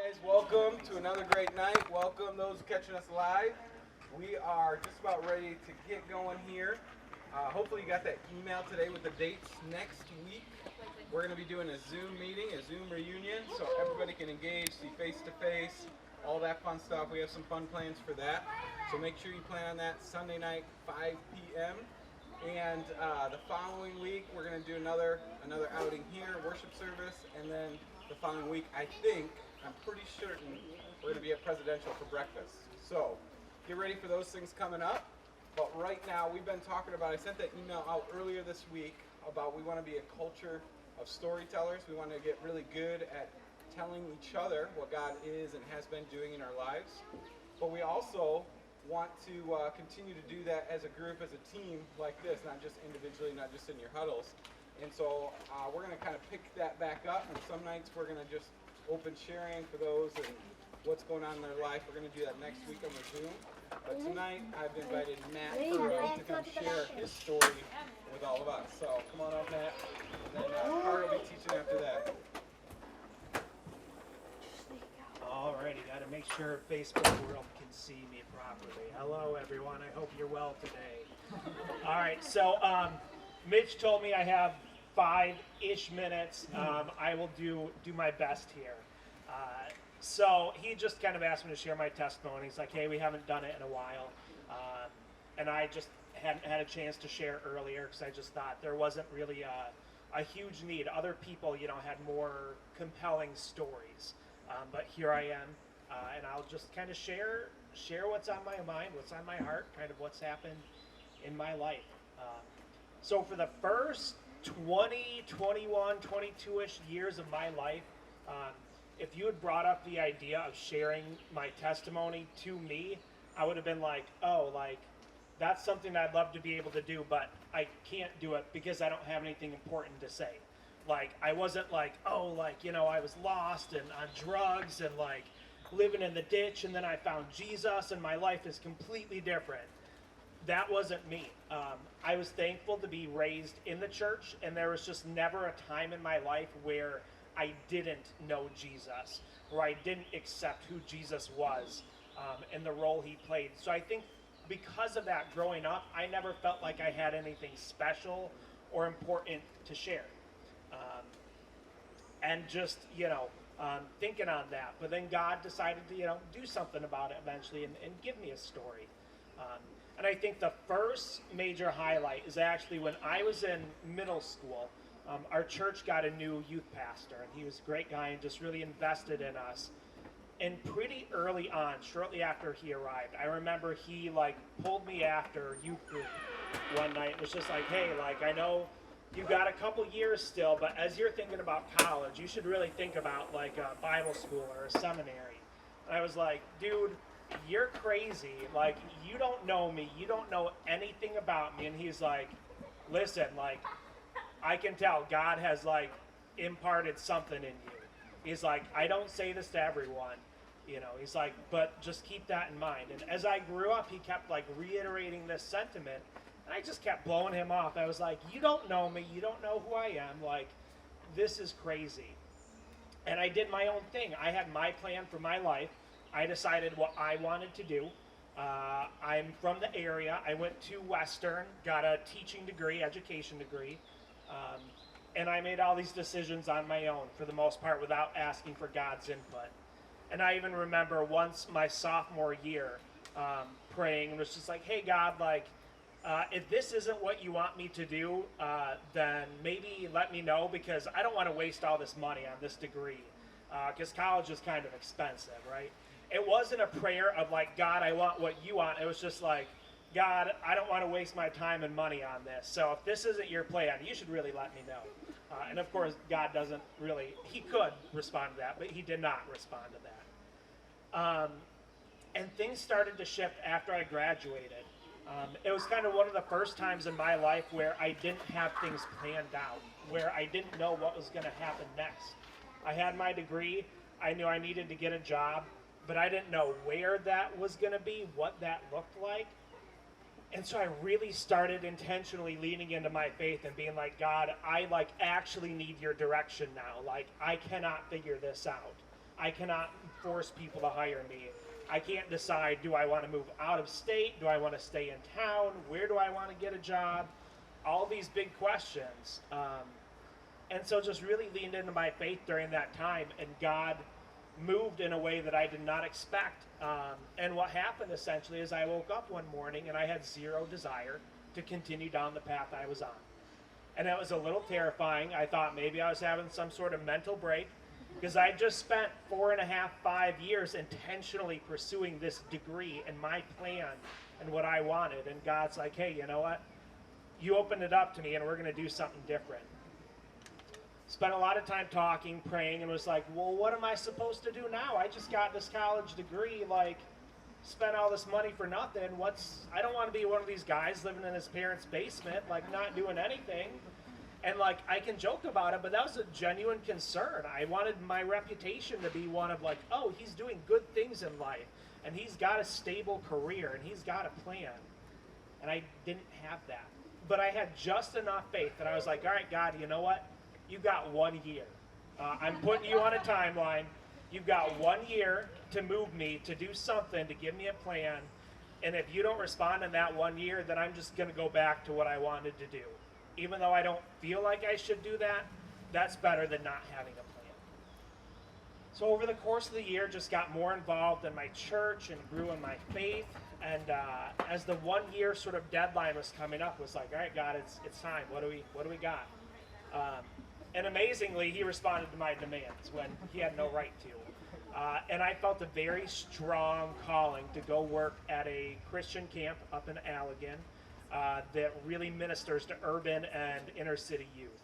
guys, welcome to another great night. Welcome those catching us live. We are just about ready to get going here. Hopefully you got that email today with the dates next week. We're going to be doing a Zoom meeting, a Zoom reunion, so everybody can engage, see face-to-face, all that fun stuff. We have some fun plans for that. So make sure you plan on that Sunday night, 5 p.m. And the following week, we're going to do another outing here, worship service, and then the following week, I'm pretty certain we're going to be at Presidential for breakfast. So get ready for those things coming up. But right now, we've been talking about, I sent that email out earlier this week about we want to be a culture of storytellers. We want to get really good at telling each other what God is and has been doing in our lives. But we also want to continue to do that as a group, as a team like this, not just individually, not just in your huddles. And so we're going to kind of pick that back up, and some nights we're going to just open sharing for those and what's going on in their life. We're going to do that next week on the Zoom. But tonight I've invited Matt Burrow to come share his story with all of us. So come on up, Matt. And then Carter will be teaching after that. Alrighty, got to make sure Facebook world can see me properly. Hello, everyone. I hope you're well today. All right, so Mitch told me I have 5-ish minutes. I will do my best here. So he just kind of asked me to share my testimony. He's like, hey, we haven't done it in a while. And I just hadn't had a chance to share earlier because I just thought there wasn't really a huge need. Other people, had more compelling stories. But here I am, and I'll just kind of share what's on my mind, what's on my heart, kind of what's happened in my life. So for the first 20, 21, 22-ish years of my life, if you had brought up the idea of sharing my testimony to me, I would have been like, oh, that's something I'd love to be able to do, but I can't do it because I don't have anything important to say. I wasn't I was lost and on drugs and living in the ditch, and then I found Jesus and my life is completely different. That wasn't me. I was thankful to be raised in the church, and there was just never a time in my life where I didn't know Jesus, or I didn't accept who Jesus was and the role he played. So I think because of that growing up, I never felt like I had anything special or important to share. And just, thinking on that. But then God decided to, do something about it eventually and give me a story. And I think the first major highlight is actually when I was in middle school. Our church got a new youth pastor, and he was a great guy and just really invested in us. And pretty early on, shortly after he arrived, I remember he pulled me after youth group one night. It was just like, hey, I know you've got a couple years still, but as you're thinking about college, you should really think about a Bible school or a seminary. And I was like, dude, you're crazy. You don't know me. You don't know anything about me. And he's like, listen, I can tell God has imparted something in you. He's like, I don't say this to everyone. He's like, but just keep that in mind. And as I grew up, he kept reiterating this sentiment. And I just kept blowing him off. I was like, you don't know me. You don't know who I am. This is crazy. And I did my own thing. I had my plan for my life. I decided what I wanted to do. I'm from the area. I went to Western, got a teaching degree, education degree. And I made all these decisions on my own for the most part without asking for God's input. And I even remember once my sophomore year praying and was just like, hey, God, if this isn't what you want me to do, then maybe let me know because I don't want to waste all this money on this degree because college is kind of expensive, right? It wasn't a prayer of God, I want what you want. It was just God, I don't want to waste my time and money on this. So if this isn't your plan, you should really let me know. And of course, God doesn't really, he could respond to that, but he did not respond to that. And things started to shift after I graduated. It was kind of one of the first times in my life where I didn't have things planned out, where I didn't know what was going to happen next. I had my degree. I knew I needed to get a job, but I didn't know where that was going to be, what that looked like. And so I really started intentionally leaning into my faith and being like, God, I actually need your direction now. I cannot figure this out. I cannot force people to hire me. I can't decide, do I want to move out of state? Do I want to stay in town? Where do I want to get a job? All these big questions. And so just really leaned into my faith during that time, and God moved in a way that I did not expect. And what happened essentially is I woke up one morning and I had zero desire to continue down the path I was on. And that was a little terrifying. I thought maybe I was having some sort of mental break, because I just spent 4.5, 5 years intentionally pursuing this degree and my plan and what I wanted. And God's like, hey, you know what? You opened it up to me and we're going to do something different. Spent a lot of time talking, praying, and was like, well, what am I supposed to do now? I just got this college degree, like, spent all this money for nothing. I don't want to be one of these guys living in his parents' basement, like, not doing anything. And, like, I can joke about it, but that was a genuine concern. I wanted my reputation to be one of, like, oh, he's doing good things in life, and he's got a stable career, and he's got a plan. And I didn't have that. But I had just enough faith that I was like, all right, God, you know what? You've got 1 year. I'm putting you on a timeline. You've got 1 year to move me, to do something, to give me a plan. And if you don't respond in that 1 year, then I'm just going to go back to what I wanted to do. Even though I don't feel like I should do that, that's better than not having a plan. So over the course of the year, just got more involved in my church and grew in my faith. And as the 1 year sort of deadline was coming up, was like, all right, God, it's time. What do we got? And amazingly, he responded to my demands when he had no right to. And I felt a very strong calling to go work at a Christian camp up in Allegan that really ministers to urban and inner city youth.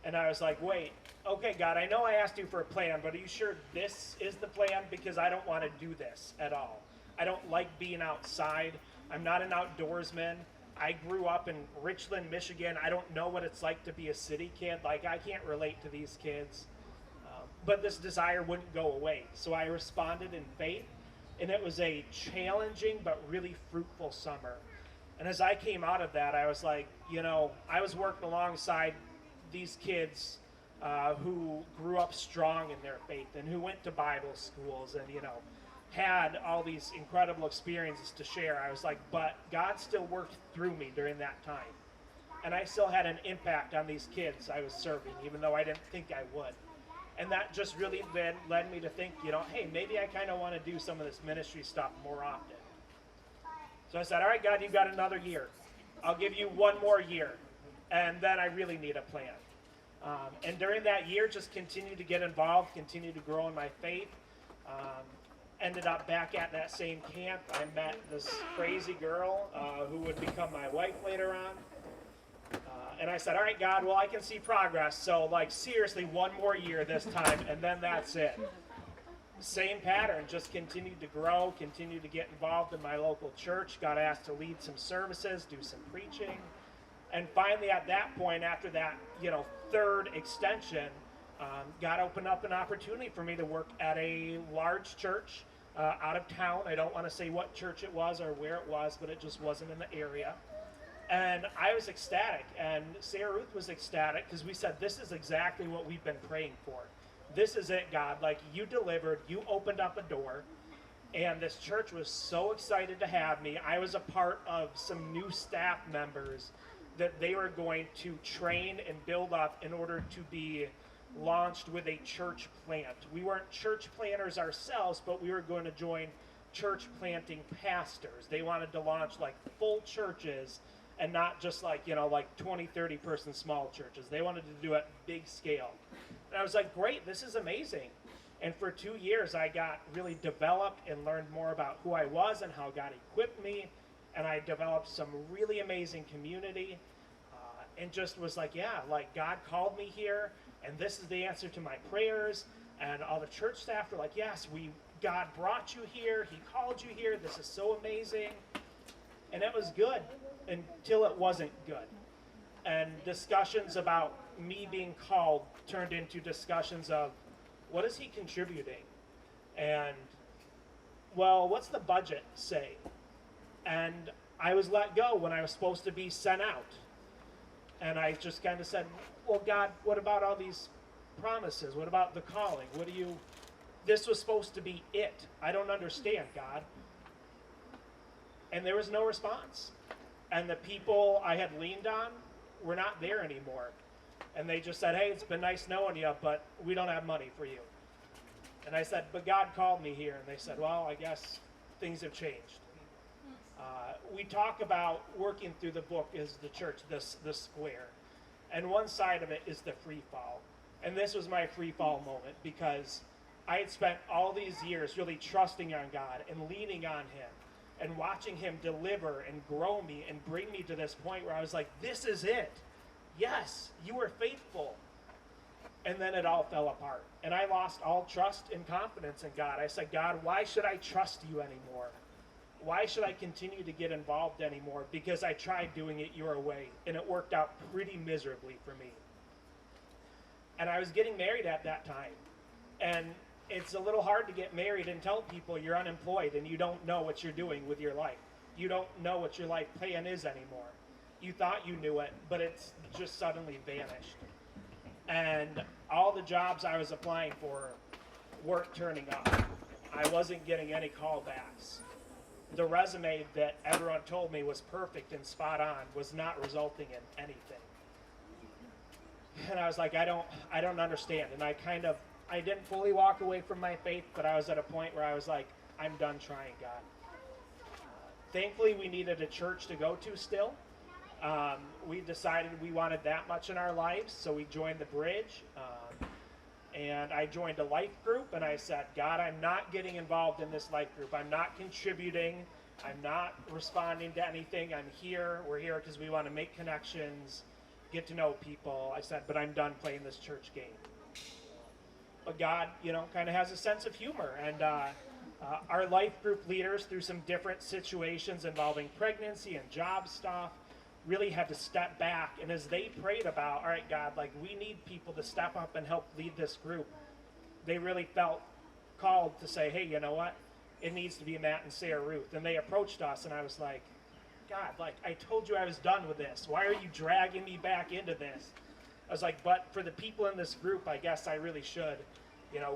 And I was like, wait, okay, God, I know I asked you for a plan, but are you sure this is the plan? Because I don't want to do this at all. I don't like being outside. I'm not an outdoorsman. I grew up in Richland, Michigan. I don't know what it's like to be a city kid. Like, I can't relate to these kids. But this desire wouldn't go away. So I responded in faith, and it was a challenging but really fruitful summer. And as I came out of that, I was like, you know, I was working alongside these kids who grew up strong in their faith and who went to Bible schools and, you know, had all these incredible experiences to share. I was like, but God still worked through me during that time. And I still had an impact on these kids I was serving, even though I didn't think I would. And that just really led me to think, you know, hey, maybe I kind of want to do some of this ministry stuff more often. So I said, all right, God, you've got another year. I'll give you 1 more year. And then I really need a plan. And during that year, just continued to get involved, continued to grow in my faith. Ended up back at that same camp. I met this crazy girl who would become my wife later on. And I said, all right, God, well, I can see progress. So, like, seriously, 1 more year this time, and then that's it. Same pattern, just continued to grow, continued to get involved in my local church, got asked to lead some services, do some preaching. And finally, at that point, after that, you know, 3rd extension, God opened up an opportunity for me to work at a large church out of town. I don't want to say what church it was or where it was, but it just wasn't in the area. And I was ecstatic, and Sarah Ruth was ecstatic, because we said, this is exactly what we've been praying for. This is it, God. Like, you delivered, you opened up a door, and this church was so excited to have me. I was a part of some new staff members that they were going to train and build up in order to be launched with a church plant. We weren't church planters ourselves, but we were going to join church planting pastors. They wanted to launch like full churches and not just like, you know, like 20, 30 person small churches. They wanted to do it big scale. And I was like, great, this is amazing. And for 2 years, I got really developed and learned more about who I was and how God equipped me. And I developed some really amazing community and just was like, yeah, like God called me here. And this is the answer to my prayers. And all the church staff were like, yes, God brought you here. He called you here. This is so amazing. And it was good until it wasn't good. And discussions about me being called turned into discussions of, what is he contributing? And, well, what's the budget say? And I was let go when I was supposed to be sent out. And I just kind of said, well, God, what about all these promises? What about the calling? this was supposed to be it. I don't understand, God. And there was no response. And the people I had leaned on were not there anymore. And they just said, hey, it's been nice knowing you, but we don't have money for you. And I said, but God called me here. And they said, well, I guess things have changed. We talk about working through the book as the church, the square. And one side of it is the free fall. And this was my free fall moment because I had spent all these years really trusting on God and leaning on him and watching him deliver and grow me and bring me to this point where I was like, this is it. Yes, you were faithful. And then it all fell apart. And I lost all trust and confidence in God. I said, God, why should I trust you anymore? Why should I continue to get involved anymore? Because I tried doing it your way, and it worked out pretty miserably for me. And I was getting married at that time. And it's a little hard to get married and tell people you're unemployed and you don't know what you're doing with your life. You don't know what your life plan is anymore. You thought you knew it, but it's just suddenly vanished. And all the jobs I was applying for weren't turning up. I wasn't getting any callbacks. The resume that everyone told me was perfect and spot on was not resulting in anything. And I was like, I don't understand. And I didn't fully walk away from my faith, but I was at a point where I was like, I'm done trying, God. Thankfully, we needed a church to go to still. We decided we wanted that much in our lives, so we joined the Bridge. And I joined a life group, and I said, God, I'm not getting involved in this life group. I'm not contributing. I'm not responding to anything. I'm here. We're here because we want to make connections, get to know people. I said, but I'm done playing this church game. But God, kind of has a sense of humor. And our life group leaders, through some different situations involving pregnancy and job stuff, really had to step back. And as they prayed about, all right, God, we need people to step up and help lead this group, they really felt called to say, hey, you know what? It needs to be Matt and Sarah Ruth. And they approached us, and I was like, God, I told you I was done with this. Why are you dragging me back into this? I was like, but for the people in this group, I guess I really should.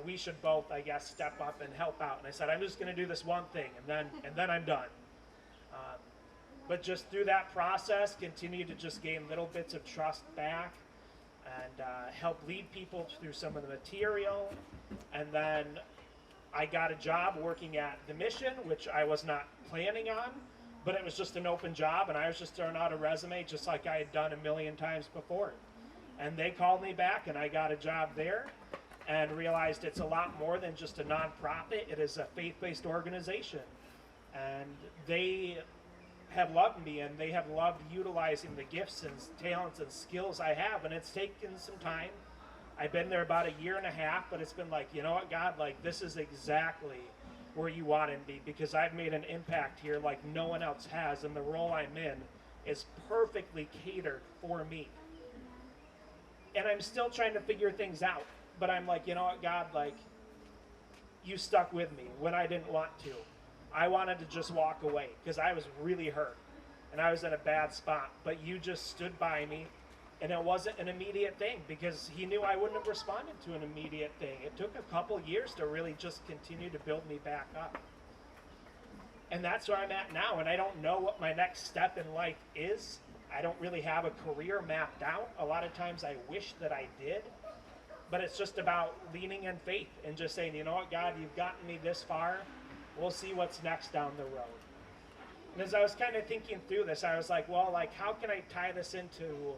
We should both, I guess, step up and help out. And I said, I'm just going to do this one thing, and then I'm done. But just through that process, continue to just gain little bits of trust back and help lead people through some of the material. And then I got a job working at the Mission, which I was not planning on, but it was just an open job, and I was just throwing out a resume just like I had done a million times before. And they called me back, and I got a job there and realized it's a lot more than just a nonprofit. It is a faith-based organization. And they have loved me, and they have loved utilizing the gifts and talents and skills I have, and it's taken some time. I've been there about a year and a half, but it's been like, you know what, God, this is exactly where you wanted me, because I've made an impact here like no one else has, and the role I'm in is perfectly catered for me. And I'm still trying to figure things out, but I'm like, you know what, God, you stuck with me when I didn't want to. I wanted to just walk away because I was really hurt and I was in a bad spot, but you just stood by me, and it wasn't an immediate thing because he knew I wouldn't have responded to an immediate thing. It took a couple years to really just continue to build me back up. And that's where I'm at now, and I don't know what my next step in life is. I don't really have a career mapped out. A lot of times I wish that I did, but it's just about leaning in faith and just saying, you know what, God, you've gotten me this far. We'll see what's next down the road. And as I was kind of thinking through this, I was like, well, how can I tie this into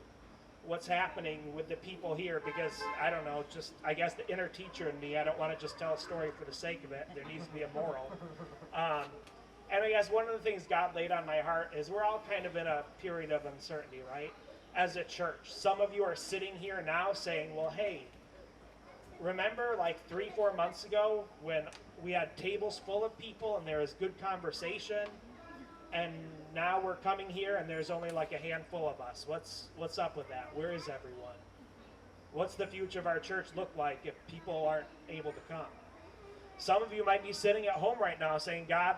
what's happening with the people here? Because, I don't know, just, I guess the inner teacher in me, I don't want to just tell a story for the sake of it. There needs to be a moral. And I guess one of the things God laid on my heart is we're all kind of in a period of uncertainty, right? As a church. Some of you are sitting here now saying, well, hey, remember 3-4 months ago when we had tables full of people and there was good conversation, and now we're coming here and there's only a handful of us? What's up with that? Where is everyone? What's the future of our church look like if people aren't able to come? Some of you might be sitting at home right now saying, God,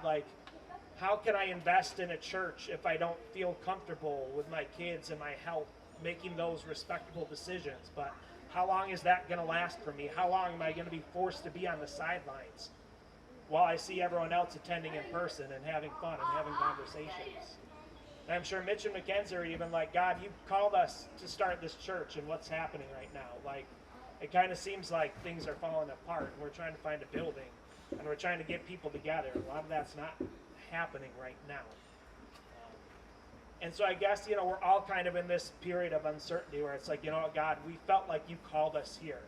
how can I invest in a church if I don't feel comfortable with my kids and my health, making those respectable decisions? But How long is that going to last for me? How long am I going to be forced to be on the sidelines while I see everyone else attending in person and having fun and having conversations? And I'm sure Mitch and Mackenzie are even like, God, you called us to start this church, and what's happening right now? Like, it kind of seems like things are falling apart, and we're trying to find a building, and we're trying to get people together. A lot of that's not happening right now. And so I guess, we're all kind of in this period of uncertainty where it's like, God, we felt like you called us here.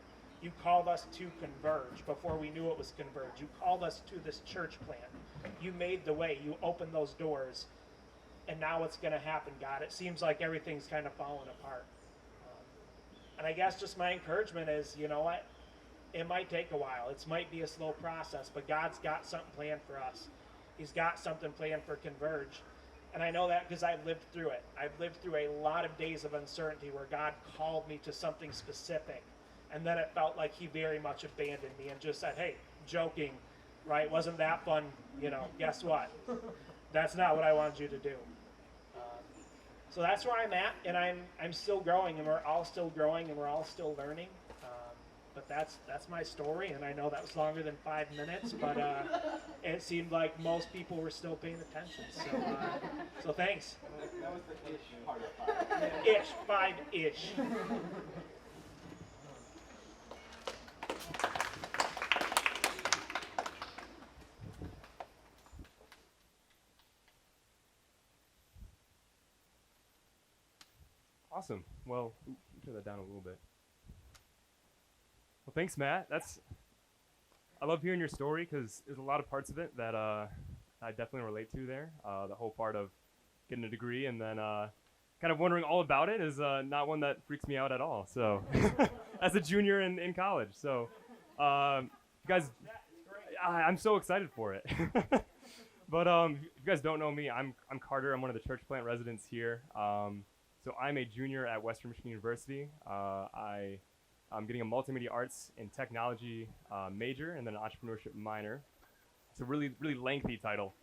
You called us to Converge before we knew it was Converge. You called us to this church plant. You made the way. You opened those doors. And now what's going to happen, God? It seems like everything's kind of falling apart. And I guess just my encouragement is, you know what? It might take a while. It might be a slow process, but God's got something planned for us. He's got something planned for Converge. And I know that because I've lived through it. I've lived through a lot of days of uncertainty where God called me to something specific. And then it felt like he very much abandoned me and just said, hey, joking, right? Wasn't that fun? Guess what? That's not what I wanted you to do. So that's where I'm at, and I'm still growing, and we're all still growing, and we're all still learning. But that's my story, and I know that was longer than 5 minutes, but it seemed like most people were still paying attention. So thanks. That was the ish part of 5. Ish, 5-ish. Awesome. Well, turn that down a little bit. Well, thanks, Matt. I love hearing your story because there's a lot of parts of it that I definitely relate to there. The whole part of getting a degree and then kind of wondering all about it is not one that freaks me out at all. So, as a junior in college, so you guys, I'm so excited for it. But if you guys don't know me, I'm Carter. I'm one of the church plant residents here. So I'm a junior at Western Michigan University. I'm getting a multimedia arts and technology major and then an entrepreneurship minor. It's a really, really lengthy title.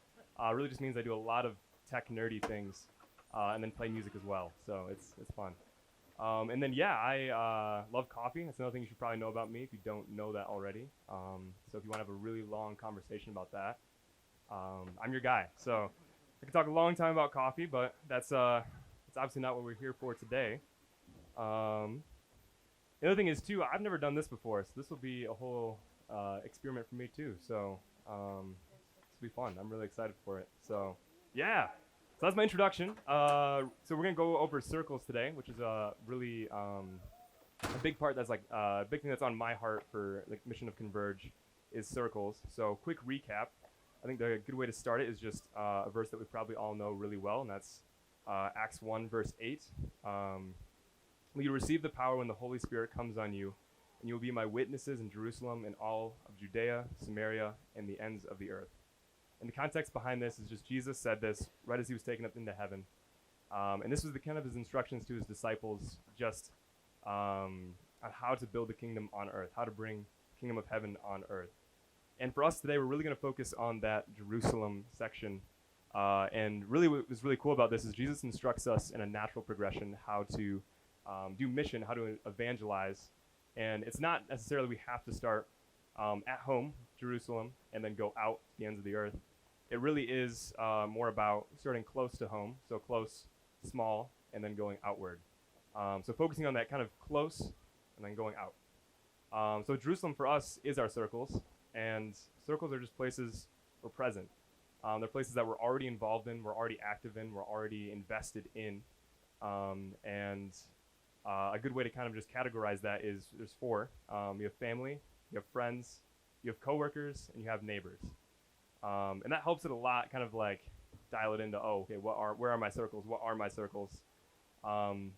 Really just means I do a lot of tech nerdy things and then play music as well. So it's fun. And then, I love coffee. That's another thing you should probably know about me if you don't know that already. So if you want to have a really long conversation about that, I'm your guy. So I could talk a long time about coffee, but that's obviously not what we're here for today. The other thing is, too, I've never done this before, so this will be a whole experiment for me, too. So this will be fun. I'm really excited for it. So, yeah. So that's my introduction. So we're going to go over circles today, which is a really a big part that's a big thing that's on my heart for the mission of Converge is circles. So quick recap. I think the good way to start it is just a verse that we probably all know really well, and that's Acts 1, verse 8. You receive the power when the Holy Spirit comes on you, and you will be my witnesses in Jerusalem and all of Judea, Samaria, and the ends of the earth. And the context behind this is just Jesus said this right as he was taken up into heaven. And this was the kind of his instructions to his disciples just on how to build the kingdom on earth, how to bring the kingdom of heaven on earth. And for us today, we're really going to focus on that Jerusalem section. And really what was really cool about this is Jesus instructs us in a natural progression how to do mission, how to evangelize. And it's not necessarily we have to start at home, Jerusalem, and then go out to the ends of the earth. It really is more about starting close to home, so close, small, and then going outward. So focusing on that kind of close and then going out. So Jerusalem for us is our circles, and circles are just places we're present. They're places that we're already involved in, we're already active in, we're already invested in. And a good way to kind of just categorize that is there's 4. You have family, you have friends, you have coworkers, and you have neighbors. And that helps it a lot, kind of like dial it into, where are my circles? What are my circles? And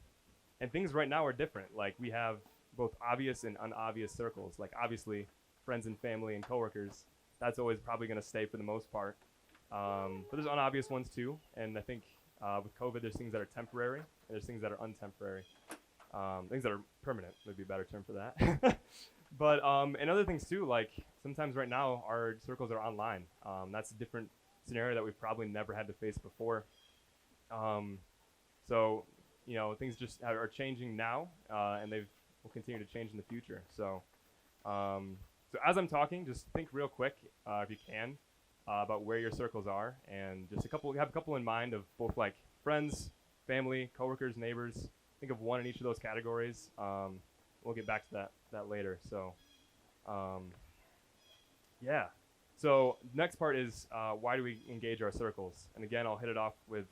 things right now are different. Like we have both obvious and unobvious circles. Like obviously friends and family and coworkers, that's always probably going to stay for the most part. But there's unobvious ones too, and I think with COVID, there's things that are temporary, and there's things that are untemporary. Things that are permanent would be a better term for that. But and other things too, like sometimes right now our circles are online. That's a different scenario that we've probably never had to face before. So things just are changing now, and will continue to change in the future. So, so as I'm talking, just think real quick, if you can, about where your circles are, and just have a couple in mind of both like friends, family, coworkers, neighbors. Think of one in each of those categories. We'll get back to that later. So, yeah. So next part is why do we engage our circles? And again, I'll hit it off with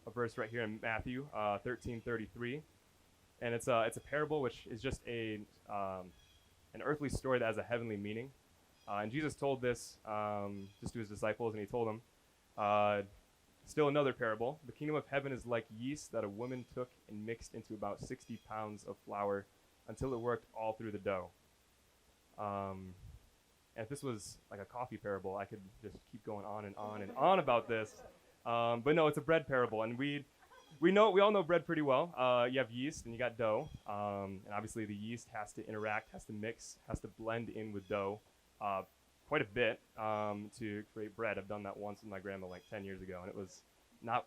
a verse right here in Matthew 13:33, and it's a parable which is just an earthly story that has a heavenly meaning. And Jesus told this just to his disciples, and he told them, still another parable. The kingdom of heaven is like yeast that a woman took and mixed into about 60 pounds of flour until it worked all through the dough. And if this was like a coffee parable, I could just keep going on and on and on about this. But no, it's a bread parable, and we all know bread pretty well. You have yeast and you got dough, and obviously the yeast has to interact, has to mix, has to blend in with dough quite a bit to create bread. I've done that once with my grandma like 10 years ago, and it was not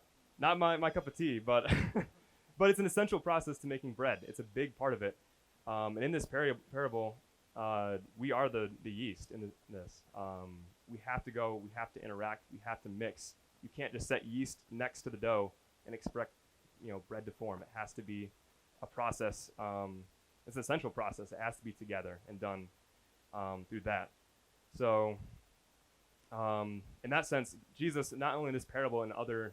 my cup of tea, but but it's an essential process to making bread. It's a big part of it. And in this parable, we are the yeast in this. We have to go, we have to interact, we have to mix. You can't just set yeast next to the dough and expect, bread to form. It has to be a process. It's an essential process. It has to be together and done through that. So, in that sense, Jesus, not only in this parable and other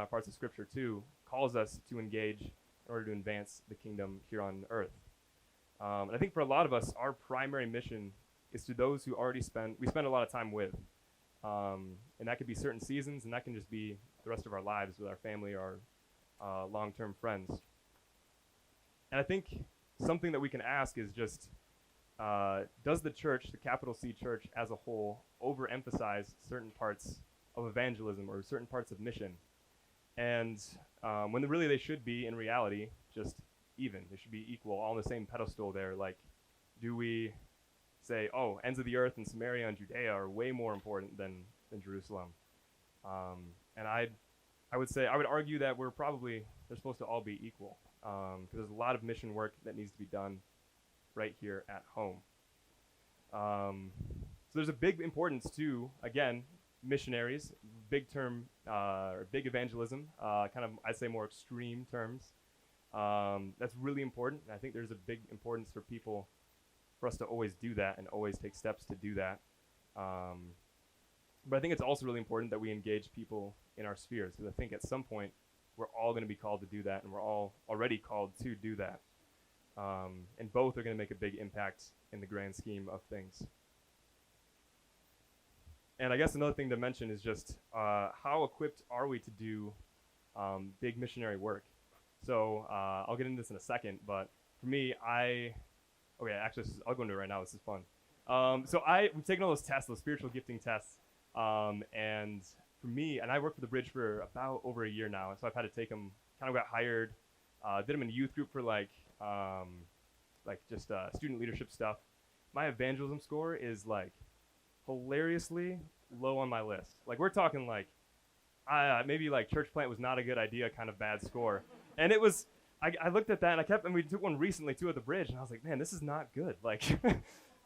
parts of Scripture too, calls us to engage in order to advance the kingdom here on earth. And I think for a lot of us, our primary mission is to those who we spend a lot of time with. And that could be certain seasons, and that can just be the rest of our lives with our family or long-term friends. And I think something that we can ask is just, does the church, the capital C church as a whole, overemphasize certain parts of evangelism or certain parts of mission? And when really they should be, in reality, just even. They should be equal, all on the same pedestal there. Like, do we say, oh, ends of the earth and Samaria and Judea are way more important than Jerusalem? And I would argue that they're supposed to all be equal, because there's a lot of mission work that needs to be done right here at home. So there's a big importance to, again, missionaries, big term, or big evangelism, kind of, I'd say more extreme terms. That's really important, and I think there's a big importance for us to always do that and always take steps to do that. But I think it's also really important that we engage people in our spheres, because I think at some point we're all going to be called to do that, and we're all already called to do that. And both are going to make a big impact in the grand scheme of things. And I guess another thing to mention is just how equipped are we to do big missionary work? So I'll get into this in a second, but for me, I'll go into it right now. This is fun. So we've taken all those tests, those spiritual gifting tests, and for me, and I worked for the Bridge for about over a year now, so I've had to take them. Kind of got hired, did them in a youth group for just student leadership stuff. My evangelism score is like hilariously low on my list. Like, we're talking like maybe like church plant was not a good idea kind of bad score. And it was, I looked at that and we took one recently too at the Bridge, and I was like, man, this is not good. Like,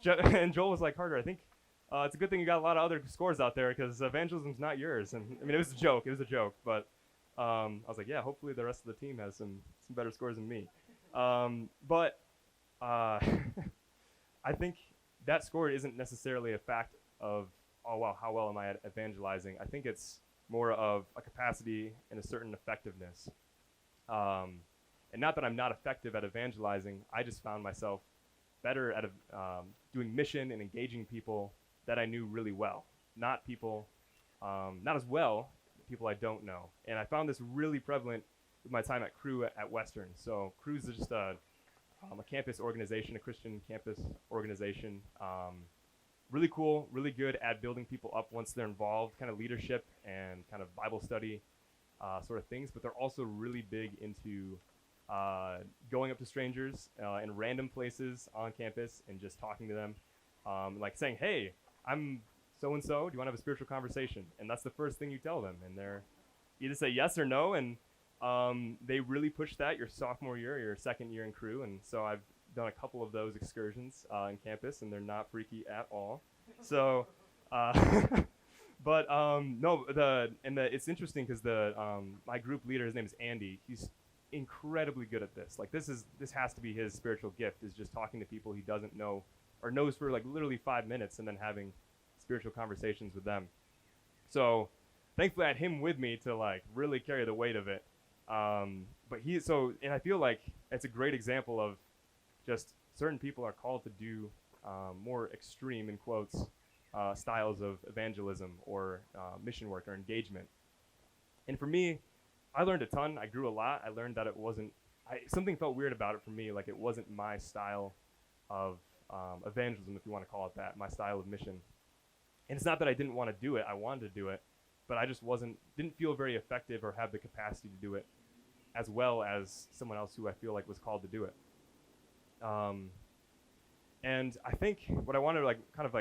and Joel was like, Carter, I think it's a good thing you got a lot of other scores out there, because evangelism's not yours. And I mean, it was a joke, but I was like, yeah, hopefully the rest of the team has some better scores than me. But I think that score isn't necessarily a fact of, oh wow, how well am I at evangelizing? I think it's more of a capacity and a certain effectiveness. And not that I'm not effective at evangelizing, I just found myself better at doing mission and engaging people that I knew really well. Not as well, people I don't know. And I found this really prevalent with my time at Cru at Western. So Cru is just a campus organization, a Christian campus organization. Really cool, really good at building people up once they're involved, kind of leadership and kind of Bible study sort of things. But they're also really big into going up to strangers in random places on campus and just talking to them, like saying, hey, I'm so-and-so, do you want to have a spiritual conversation? And that's the first thing you tell them. And they're either say yes or no, and they really push that your sophomore year or your second year in Cru. And so I've done a couple of those excursions on campus, and they're not freaky at all. So, but no, it's interesting because my group leader, his name is Andy. He's incredibly good at this. Like this has to be his spiritual gift, is just talking to people he doesn't know or knows for like literally 5 minutes, and then having spiritual conversations with them. So thankfully I had him with me to like really carry the weight of it. And I feel like it's a great example of just certain people are called to do more extreme, in quotes, styles of evangelism or mission work or engagement. And for me, I learned a ton. I grew a lot. I learned that something felt weird about it for me, like it wasn't my style of evangelism, if you want to call it that, my style of mission. And it's not that I didn't want to do it. I wanted to do it, but I just didn't feel very effective or have the capacity to do it as well as someone else who I feel like was called to do it. And I think what I want to kind of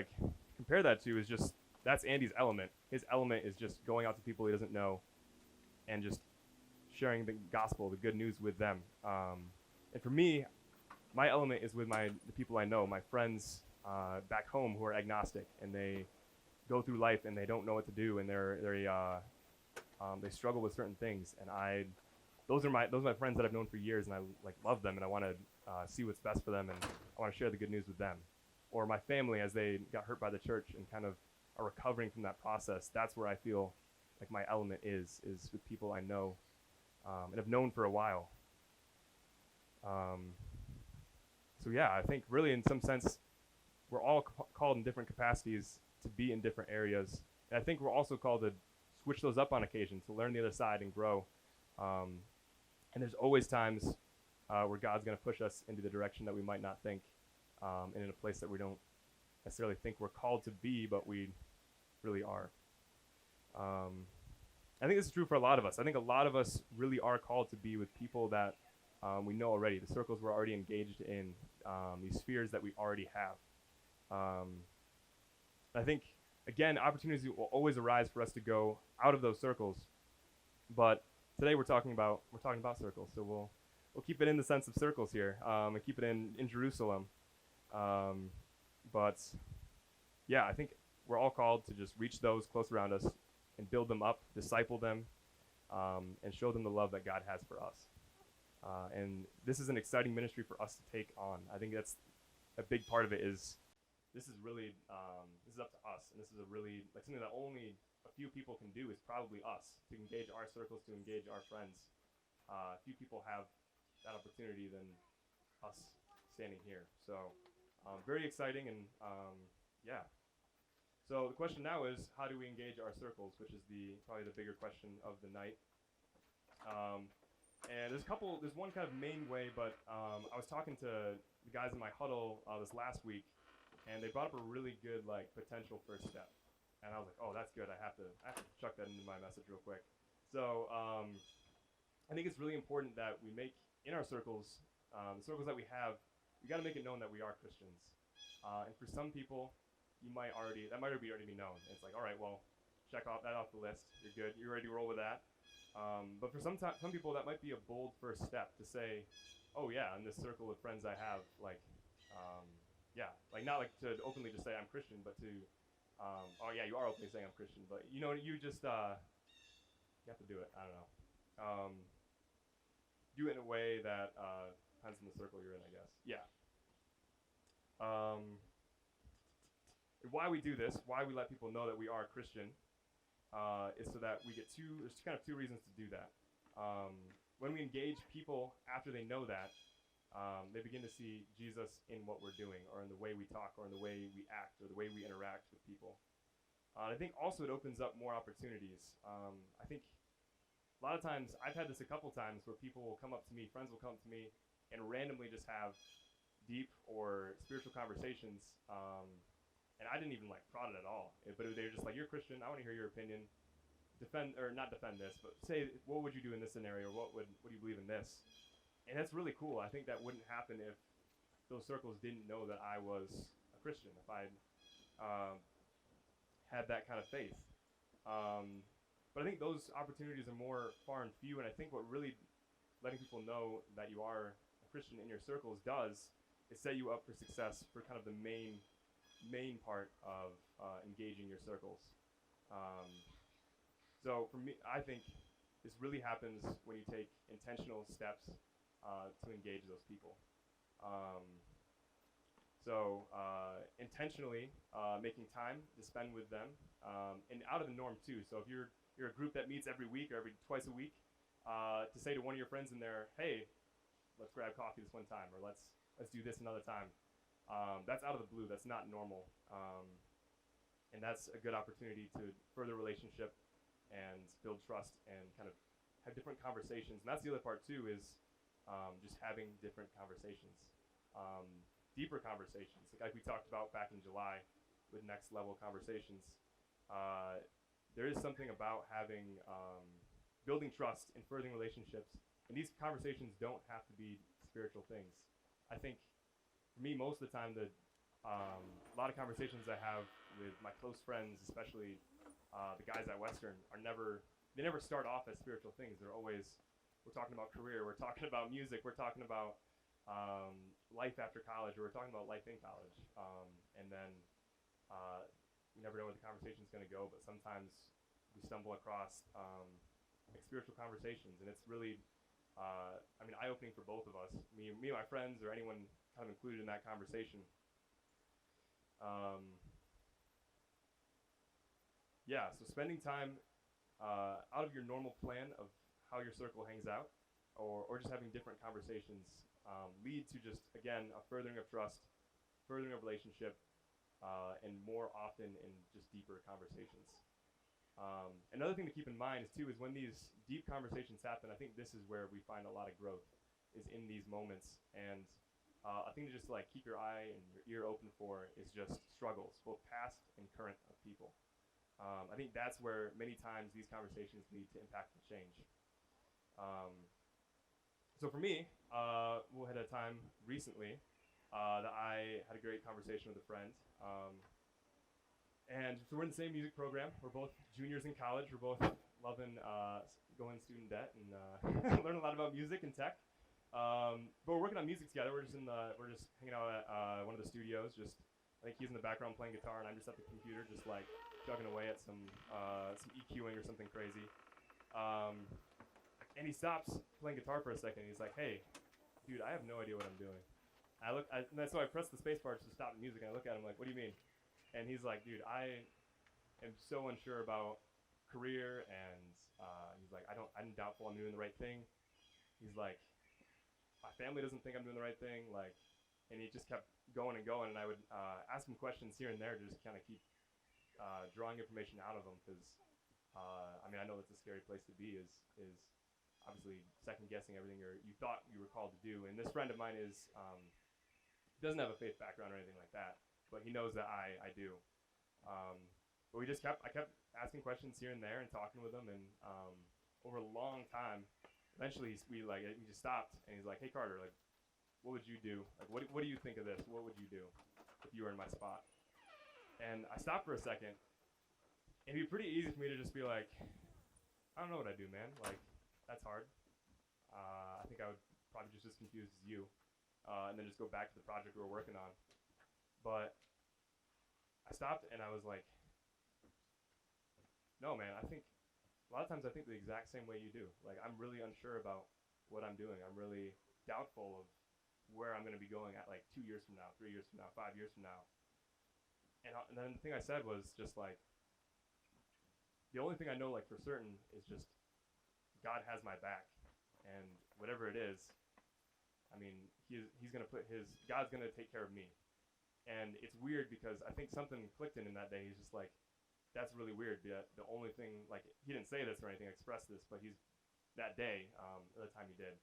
compare that to is just, that's Andy's element. His element is just going out to people he doesn't know and just sharing the gospel, the good news with them. And for me, my element is with the people I know, my friends back home who are agnostic, and they go through life and they don't know what to do, and they struggle with certain things. And those are my friends that I've known for years, and I love them, and I want to see what's best for them, and I want to share the good news with them. Or my family, as they got hurt by the church and kind of are recovering from that process. That's where I feel like my element is with people I know and have known for a while. So yeah, I think really in some sense we're all called in different capacities to be in different areas, and I think we're also called to switch those up on occasion, to learn the other side and grow. And there's always times where God's going to push us into the direction that we might not think, and in a place that we don't necessarily think we're called to be, but we really are. I think this is true for a lot of us. I think a lot of us really are called to be with people that we know already, the circles we're already engaged in, these spheres that we already have. I think, again, opportunities will always arise for us to go out of those circles, but today we're talking about circles, so we'll keep it in the sense of circles here, and keep it in Jerusalem. But yeah, I think we're all called to just reach those close around us and build them up, disciple them, and show them the love that God has for us. And this is an exciting ministry for us to take on. I think that's a big part of it. This is really this is up to us, and this is a really something that only a few people can do, is probably us, to engage our circles, to engage our friends. Few people have that opportunity than us standing here. So very exciting, and yeah. So the question now is, how do we engage our circles, which is probably the bigger question of the night. And there's one kind of main way, but I was talking to the guys in my huddle this last week, and they brought up a really good potential first step. And I was like, oh, that's good. I have to chuck that into my message real quick. So I think it's really important that we make in our circles, the circles that we have, we got to make it known that we are Christians. And for some people, that might already be known. And it's like, all right, well, check that off the list. You're good. You're ready to roll with that. But for some people, that might be a bold first step to say, oh yeah, in this circle of friends I have, not to openly just say I'm Christian, but to, oh yeah, you are openly saying I'm Christian, but you just, you have to do it. I don't know. Do it in a way that depends on the circle you're in, I guess. Yeah. Why we do this, why we let people know that we are a Christian, is so that we get there's kind of two reasons to do that. When we engage people after they know that, they begin to see Jesus in what we're doing, or in the way we talk, or in the way we act, or the way we interact with people. I think also it opens up more opportunities. I think a lot of times, I've had this a couple times, where people will come up to me, friends will come up to me, and randomly just have deep or spiritual conversations, and I didn't even prod it at all. But they're just like, "You're Christian. I want to hear your opinion. Not defend this, but say, what would you do in this scenario? What do you believe in this?" And that's really cool. I think that wouldn't happen if those circles didn't know that I was a Christian, if I had that kind of faith. But I think those opportunities are more far and few, and I think what really letting people know that you are a Christian in your circles does set you up for success for kind of the main part of engaging your circles. So for me, I think this really happens when you take intentional steps to engage those people. Intentionally making time to spend with them, and out of the norm too. So if you're a group that meets every week or every twice a week, to say to one of your friends in there, hey, let's grab coffee this one time, or let's do this another time. That's out of the blue. That's not normal, and that's a good opportunity to further relationship and build trust and kind of have different conversations. And that's the other part too, is just having different conversations, deeper conversations. Like we talked about back in July with next level conversations. There is something about having building trust and furthering relationships. And these conversations don't have to be spiritual things. I think for me, most of the time, a lot of conversations I have with my close friends, especially the guys at Western, they never start off as spiritual things. They're always, we're talking about career, we're talking about music, we're talking about life after college, or we're talking about life in college. And then you never know where the conversation's going to go, but sometimes we stumble across like spiritual conversations, and it's really, eye-opening for both of us, me and my friends, or anyone kind of included in that conversation. So spending time out of your normal plan of how your circle hangs out, or just having different conversations, lead to just, again, a furthering of trust, furthering of relationship, and more often in just deeper conversations. Another thing to keep in mind is when these deep conversations happen, I think this is where we find a lot of growth, is in these moments. And a thing to just like keep your eye and your ear open for is just struggles, both past and current, of people. I think that's where many times these conversations lead to impactful change. So for me, we had a time recently that I had a great conversation with a friend. And so we're in the same music program. We're both juniors in college. We're both loving going student debt and learning a lot about music and tech. But we're working on music together. We're just hanging out at one of the studios. I think he's in the background playing guitar, and I'm just at the computer, just like chugging away at some EQing or something crazy. And he stops playing guitar for a second. And he's like, "Hey, dude, I have no idea what I'm doing." And so I press the space bar to stop the music, and I look at him like, "What do you mean?" And he's like, "Dude, I am so unsure about career," and he's like, I'm doubtful I'm doing the right thing." He's like, "My family doesn't think I'm doing the right thing," and he just kept going and going, and I would ask him questions here and there to just kind of keep drawing information out of him, because I know that's a scary place to be, is obviously second guessing everything you thought you were called to do. And this friend of mine doesn't have a faith background or anything like that, but he knows that I do. But I kept asking questions here and there and talking with him, and over a long time, eventually we just stopped, and he's like, "Hey Carter, like, what would you do? Like, what do you think of this? What would you do if you were in my spot?" And I stopped for a second, and it'd be pretty easy for me to just be like, "I don't know what I'd do, man. Like, that's hard. I think I would probably just as confused as you," and then just go back to the project we were working on. But I stopped, and I was like, "No, man, I think a lot of times I think the exact same way you do. Like, I'm really unsure about what I'm doing. I'm really doubtful of where I'm going to be going at like 2 years from now, 3 years from now, 5 years from now." And then the thing I said was just like, the only thing I know like for certain is just God has my back, and whatever it is, I mean, he's going to God's going to take care of me. And it's weird because I think something clicked in that day. He's just like, "That's really weird. The only thing," like, he didn't say this or anything, express this, but that day, the time he did,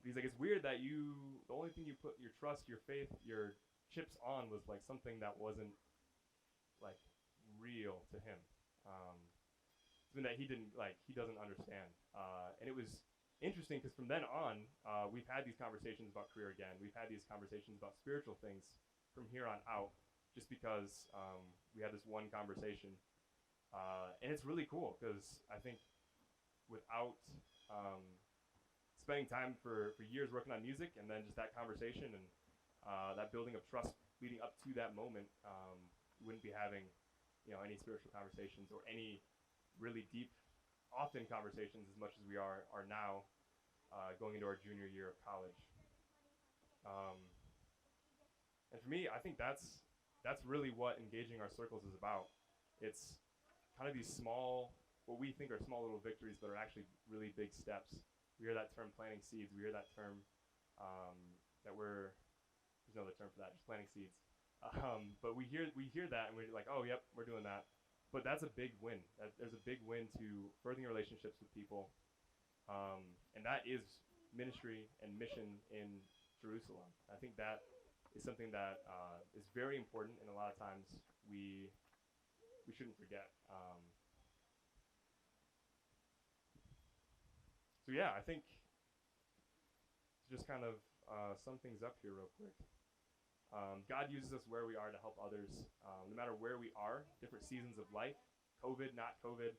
he's like, "It's weird that the only thing you put your trust, your faith, your chips on was like something that wasn't like real to him. Something that he doesn't understand." And it was interesting because from then on, we've had these conversations about career again. We've had these conversations about spiritual things from here on out, just because we had this one conversation. And it's really cool because I think without spending time for years working on music, and then just that conversation, and that building of trust leading up to that moment, we wouldn't be having, any spiritual conversations or any really deep, often conversations as much as we are now, going into our junior year of college. And for me, I think that's really what engaging our circles is about. It's kind of these small, what we think are small little victories, but are actually really big steps. We hear that term planting seeds. We hear that term there's no other term for that, just planting seeds. But we hear that and we're like, oh, yep, we're doing that. But that's a big win. There's a big win to furthering relationships with people. And that is ministry and mission in Jerusalem. I think that is something that is very important, and a lot of times we shouldn't forget. So yeah, I think to just kind of sum things up here real quick. God uses us where we are to help others, no matter where we are, different seasons of life, COVID, not COVID,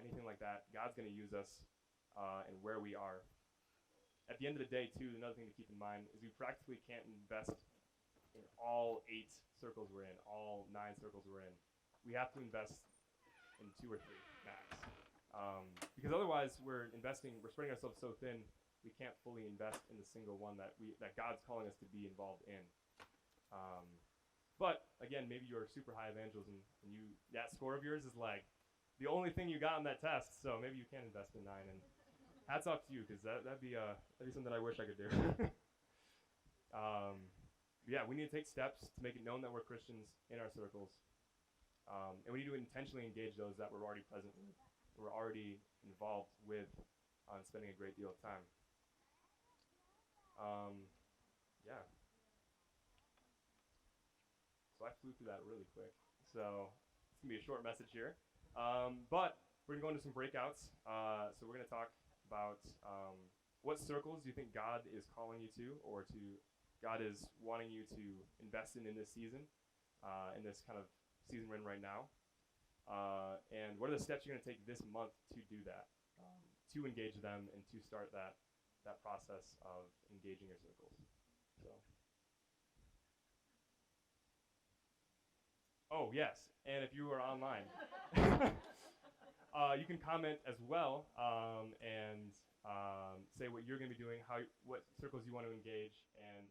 anything like that. God's going to use us and where we are. At the end of the day, too, another thing to keep in mind is we practically can't invest in all 8 circles we're in, all 9 circles we're in. We have to invest in 2 or 3 max, because otherwise we're spreading ourselves so thin, we can't fully invest in the single one that God's calling us to be involved in. But again, maybe you're super high evangelism, and that score of yours is like the only thing you got on that test. So maybe you can invest in 9, and hats off to you, because that'd be something I wish I could do. Yeah, we need to take steps to make it known that we're Christians in our circles, and we need to intentionally engage those that we're already present with, we're already involved with, on spending a great deal of time. Yeah. So I flew through that really quick. So it's going to be a short message here. But we're going to go into some breakouts. So we're going to talk about what circles you think God is calling you to, or God is wanting you to invest in this season, in this kind of season we're in right now. And what are the steps you're going to take this month to do that, to engage them and to start that process of engaging your circles. So. Oh, yes, and if you are online, you can comment as well, and say what you're going to be doing, what circles you want to engage, and